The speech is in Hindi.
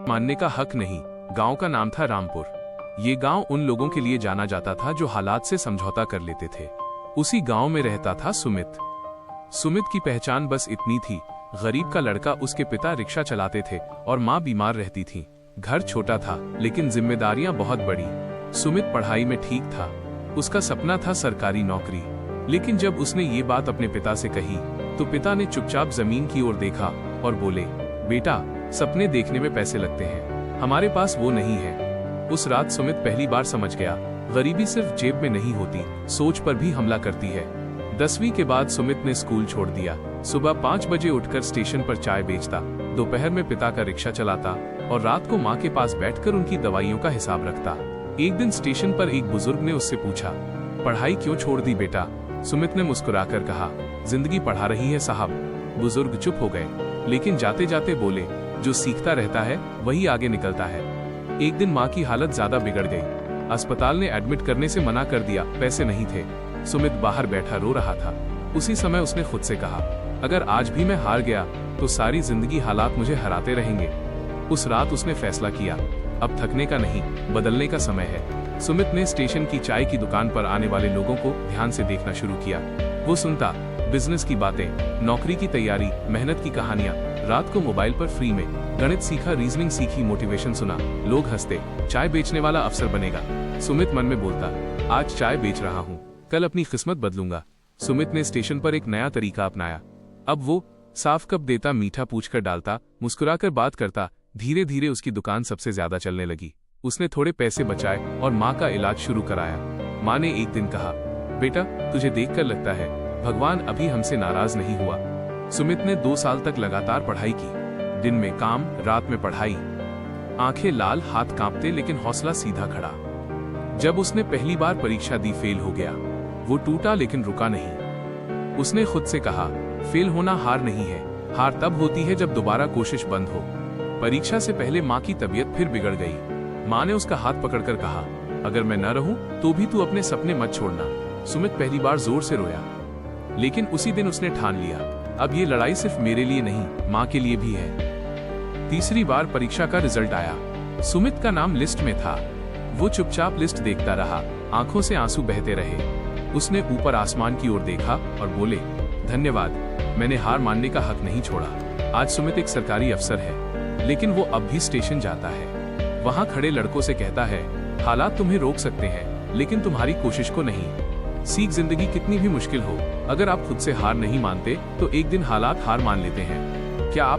मानने का हक नहीं। गांव का नाम था रामपुर। ये गांव उन लोगों के लिए जाना जाता था जो हालात से समझौता कर लेते थे। उसी गांव में रहता था सुमित। सुमित की पहचान बस इतनी थी, गरीब का लड़का। उसके पिता रिक्शा चलाते थे और माँ बीमार रहती थी। घर छोटा था लेकिन जिम्मेदारियां बहुत बड़ी। सुमित पढ़ाई में ठीक था, उसका सपना था सरकारी नौकरी। लेकिन जब उसने ये बात अपने पिता से कही तो पिता ने चुपचाप जमीन की ओर देखा और बोले, बेटा, सपने देखने में पैसे लगते हैं, हमारे पास वो नहीं है। उस रात सुमित पहली बार समझ गया, गरीबी सिर्फ जेब में नहीं होती, सोच पर भी हमला करती है। 10वीं के बाद सुमित ने स्कूल छोड़ दिया। सुबह 5 बजे उठकर स्टेशन पर चाय बेचता, दोपहर में पिता का रिक्शा चलाता और रात को माँ के पास बैठकर उनकी दवाइयों का हिसाब रखता। एक दिन स्टेशन पर एक बुजुर्ग ने उससे पूछा, पढ़ाई क्यों छोड़ दी बेटा? सुमित ने मुस्कुराकर कहा, जिंदगी पढ़ा रही है साहब। बुजुर्ग चुप हो गए, लेकिन जाते जाते बोले, जो सीखता रहता है वही आगे निकलता है। एक दिन माँ की हालत ज्यादा बिगड़ गई। अस्पताल ने एडमिट करने से मना कर दिया, पैसे नहीं थे। सुमित बाहर बैठा रो रहा था। उसी समय उसने खुद से कहा, अगर आज भी मैं हार गया तो सारी जिंदगी हालात मुझे हराते रहेंगे। उस रात उसने फैसला किया, अब थकने का नहीं, बदलने का समय है। सुमित ने स्टेशन की चाय की दुकान पर आने वाले लोगों को ध्यान से देखना शुरू किया। वो सुनता, बिजनेस की बातें, नौकरी की तैयारी, मेहनत की कहानियां। रात को मोबाइल पर फ्री में गणित सीखा, रीजनिंग सीखी, मोटिवेशन सुना। लोग हंसते, चाय बेचने वाला अफसर बनेगा। सुमित मन में बोलता, आज चाय बेच रहा हूँ, कल अपनी किस्मत बदलूंगा। सुमित ने स्टेशन पर एक नया तरीका अपनाया। अब वो साफ कप देता, मीठा पूछकर डालता, मुस्कुराकर बात करता। धीरे धीरे उसकी दुकान सबसे ज्यादा चलने लगी। उसने थोड़े पैसे बचाए और माँ का इलाज शुरू कराया। माँ ने एक दिन कहा, बेटा, तुझे देखकर लगता है भगवान अभी हमसे नाराज नहीं हुआ। सुमित ने 2 साल तक लगातार पढ़ाई की, दिन में काम, रात में पढ़ाई। आंखें लाल, हाथ कांपते, लेकिन हौसला सीधा खड़ा। जब उसने पहली बार परीक्षा दी, फेल हो गया। वो टूटा लेकिन रुका नहीं। उसने खुद से कहा, फेल होना हार नहीं है, हार तब होती है जब दोबारा कोशिश बंद हो। परीक्षा से पहले माँ की तबीयत फिर बिगड़ गई। माँ ने उसका हाथ पकड़कर कहा, अगर मैं न रहूं तो भी तू अपने सपने मत छोड़ना। सुमित पहली बार जोर से रोया, लेकिन उसी दिन उसने ठान लिया, अब ये लड़ाई सिर्फ मेरे लिए नहीं, माँ के लिए भी है। तीसरी बार परीक्षा का रिजल्ट आया। सुमित का नाम लिस्ट में था। वो चुपचाप लिस्ट देखता रहा, आंखों से आंसू बहते रहे। उसने ऊपर आसमान की ओर देखा और बोले, धन्यवाद, मैंने हार मानने का हक नहीं छोड़ा। आज सुमित एक सरकारी अफसर है, लेकिन वो अब भी स्टेशन जाता है। वहां खड़े लड़कों से कहता है, हालात तुम्हें रोक सकते हैं लेकिन तुम्हारी कोशिश को नहीं। सीख, जिंदगी कितनी भी मुश्किल हो, अगर आप खुद से हार नहीं मानते तो एक दिन हालात हार मान लेते हैं। क्या आप